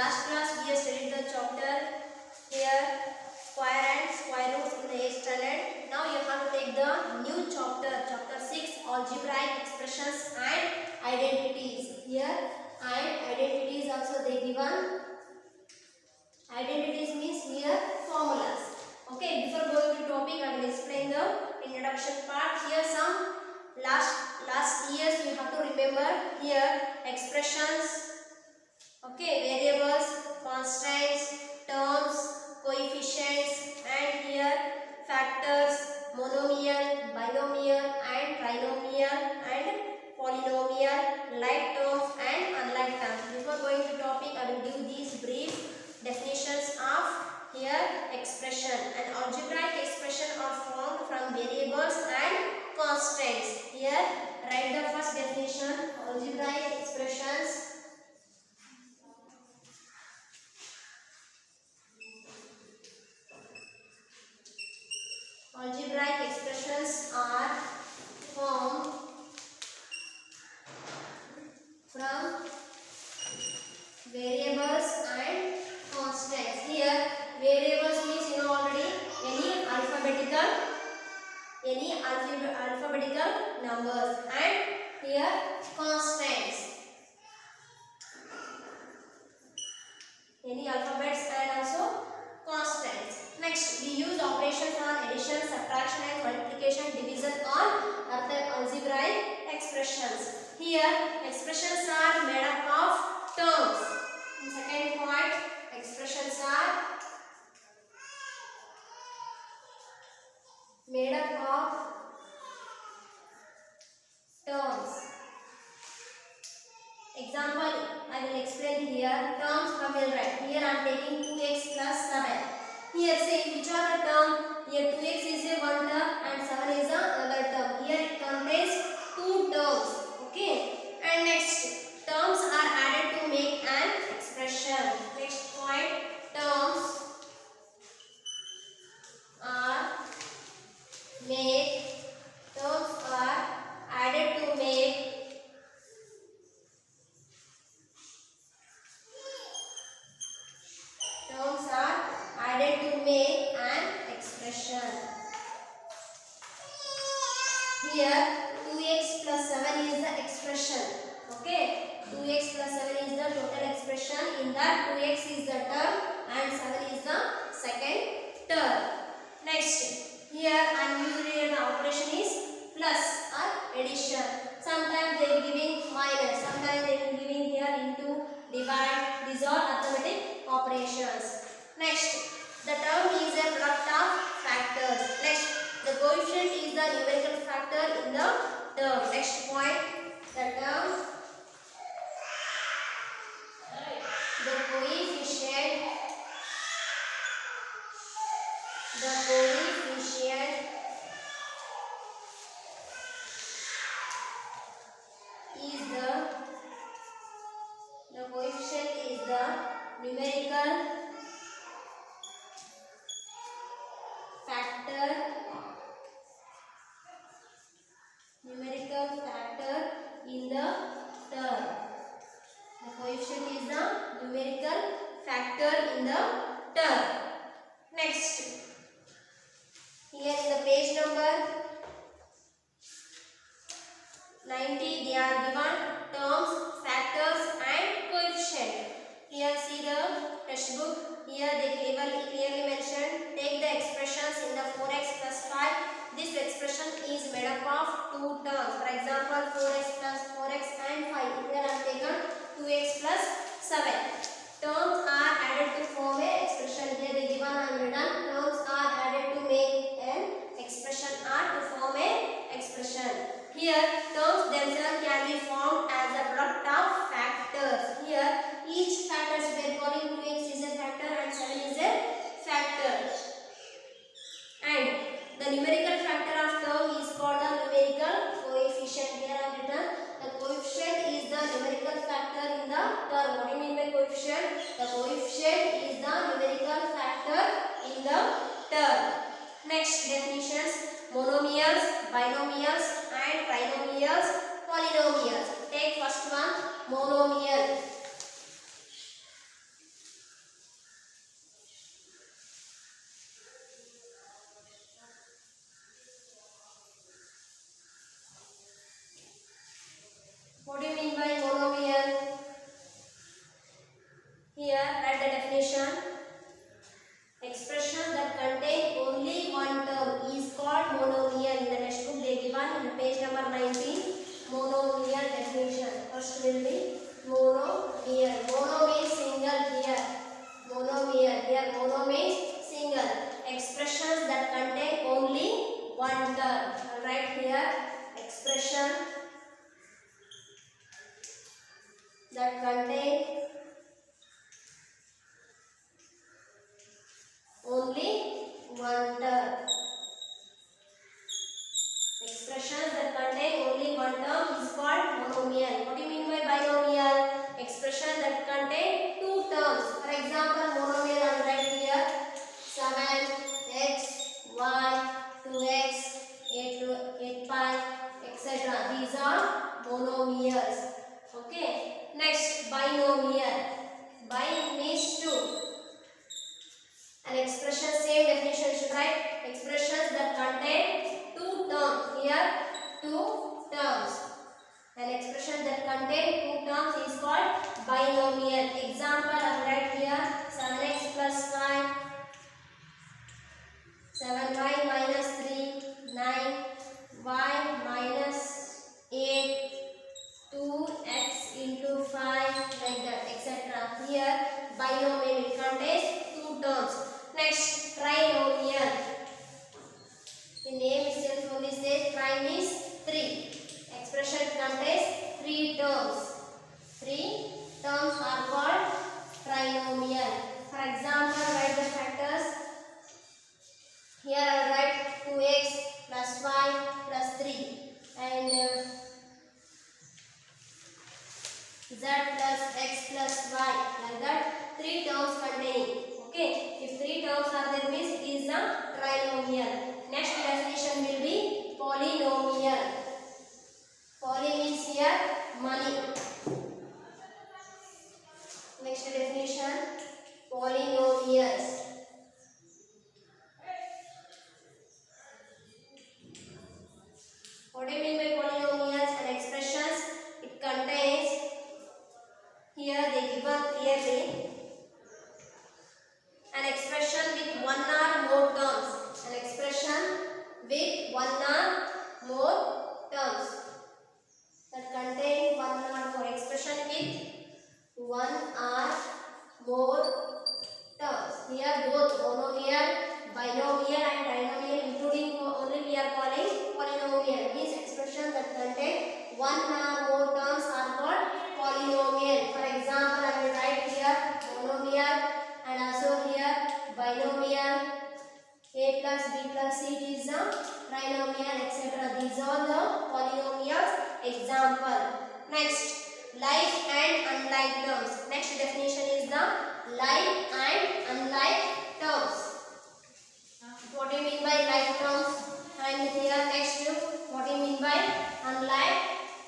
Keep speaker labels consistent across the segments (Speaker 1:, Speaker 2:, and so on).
Speaker 1: last class we have studied the chapter here square and square roots in the 8th standard. Now you have to take the new chapter, chapter 6, algebraic expressions and identities. Here and identities also they given. Identities means here formulas. Okay, before going to topic I will explain the introduction part. Here some last years you have to remember. Here expressions, okay, variables, constants, terms, coefficients, and here factors, monomial, binomial and trinomial and polynomial, like terms and unlike terms. Before going to topic I will give these brief definitions of here expression. An algebraic expression are formed from variables and constants. Here write the first definition. Algebraic expressions are formed from variables and constants. Here variables means you know already any alphabetical numbers, and here constants, any alphabets and also constants. Next we use operations on addition, subtraction and multiplication, division on other algebraic expressions. Here expressions are made up of terms. Second point, expressions are made up of terms. Example I will explain here. Terms I will write. Here I am taking 2x plus 7. Here say which are the term. Here 2x is a one term and 7 is another term. Here it contains two terms. Okay. And next, terms are added to make an expression. Next point, terms are added to make an expression. Here 2x plus 7 is the expression. Okay, 2x plus 7 is the total expression. In that 2x is the term and 7 is the second term. Next, here usually the operation is plus or addition. Sometimes they are giving minus, sometimes they are giving here into, divide. These are arithmetic operations. Next, the term is a product of factors. Next, the coefficient is the numerical factor in the term. Next point, the term, the coefficient is the numerical factor in the term. The coefficient is the numerical factor in the term. Next, here in the page number 90 they are given terms, factors and coefficient. Here see the textbook. Here they clearly mentioned, take the expressions in the 4x plus 5. This expression is made up of two terms. For example, 4x plus 4x and 5. Here I have taken 2x plus 7. Terms are added to form a expression. Here they given and written. Terms are added to make an expression or to form a expression. Here terms themselves can be formed as a product of factors. Here each factor is calling 2x is a factor and 7 is a factor. And the numerical factor of term is called the numerical coefficient. Here I have written the coefficient is the numerical factor in the term. What do you mean by coefficient? The coefficient is the numerical factor in the term. Next definitions: monomials, binomials and trinomials, polynomials. Take first one, monomial. that contain only one term. Expressions that contain only one term is called monomial. What do you mean by binomial? Expression that contain two terms. For example, monomial I will write here 7x, y, 2x, 8 pi, etc. These are monomials. Okay. Next, binomial. Bi means two. An expression, same definition should write. Expressions that contain two terms. Here, two terms. An expression that contains two terms is called binomial. Example, I will write here 7x plus 5, 7y minus 3, 9y minus 8, 2x into 5, like that, etc. Here, binomial, it contains two terms. Next, trinomial. The name itself only says tri means three. Expression contains three terms. Three terms are called trinomial. For example, write the factors. Here I will write 2x plus 5 plus 3 and z plus x plus y, like that. Three terms containing. Okay, if three terms are there means it is a trinomial. Next definition will be polynomial. Poly means here many. Next definition, polynomials. What do you mean by polynomials and expressions? It contains, here they given clearly, an expression with one or more terms. An expression with one or more terms. That contain one or more. Expression with one or more terms. Here both monomial, binomial and trinomial, including only we are calling polynomial. Means expression that contain one or more terms are called polynomial. For example, I will write here monomial and also here binomial. A plus b plus c is a trinomial, etc. These are the polynomials. Example. Next, like and unlike terms. Next definition is the like and unlike terms. What do you mean by like terms? And here next, what do you mean by unlike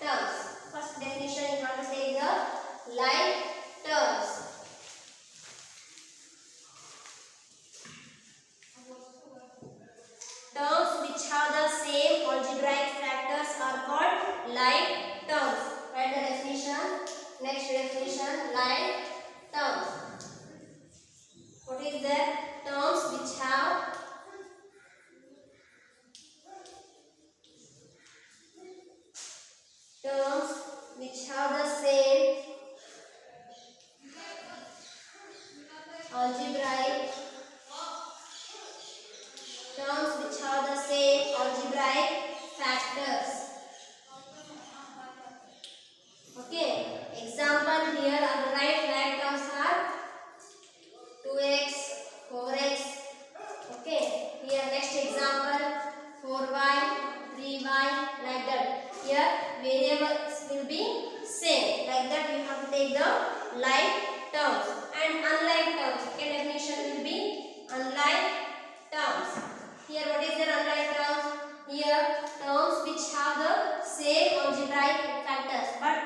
Speaker 1: terms? First definition you have to take the like terms. Terms which have the same algebraic factors are called like terms. Write the definition. Next definition, like terms. What is that? Terms which have the same algebraic factors. Okay. Example, here I will write like terms are 2x, 4x. Okay. Here next example, 4y, 3y, like that. Here variables will be same. Like that you have to take the like terms. And unlike terms, second definition will be unlike terms. Here what is the unlike terms? Here terms which have the same algebraic factors, but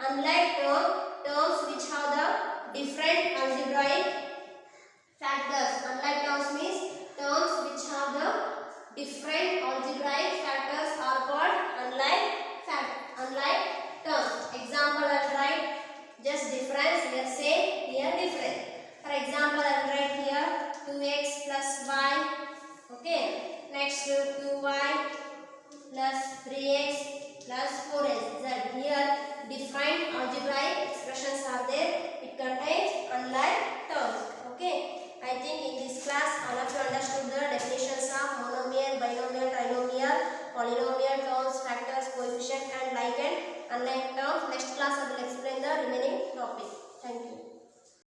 Speaker 1: unlike terms which have the different algebraic factors. Unlike terms means terms which have the different algebraic factors are called unlike terms. Example, I will write just difference. Here same, here different. For example, I will write here 2x plus y. Okay. Next 2y plus 3x plus 4x. That here different algebraic expressions are there. It contains unlike terms. Okay. I think in this class all of you understood the definitions of monomial, binomial, trinomial, polynomial, terms, factors, coefficient and like and unlike terms. Next class I will explain the remaining topic. Thank you.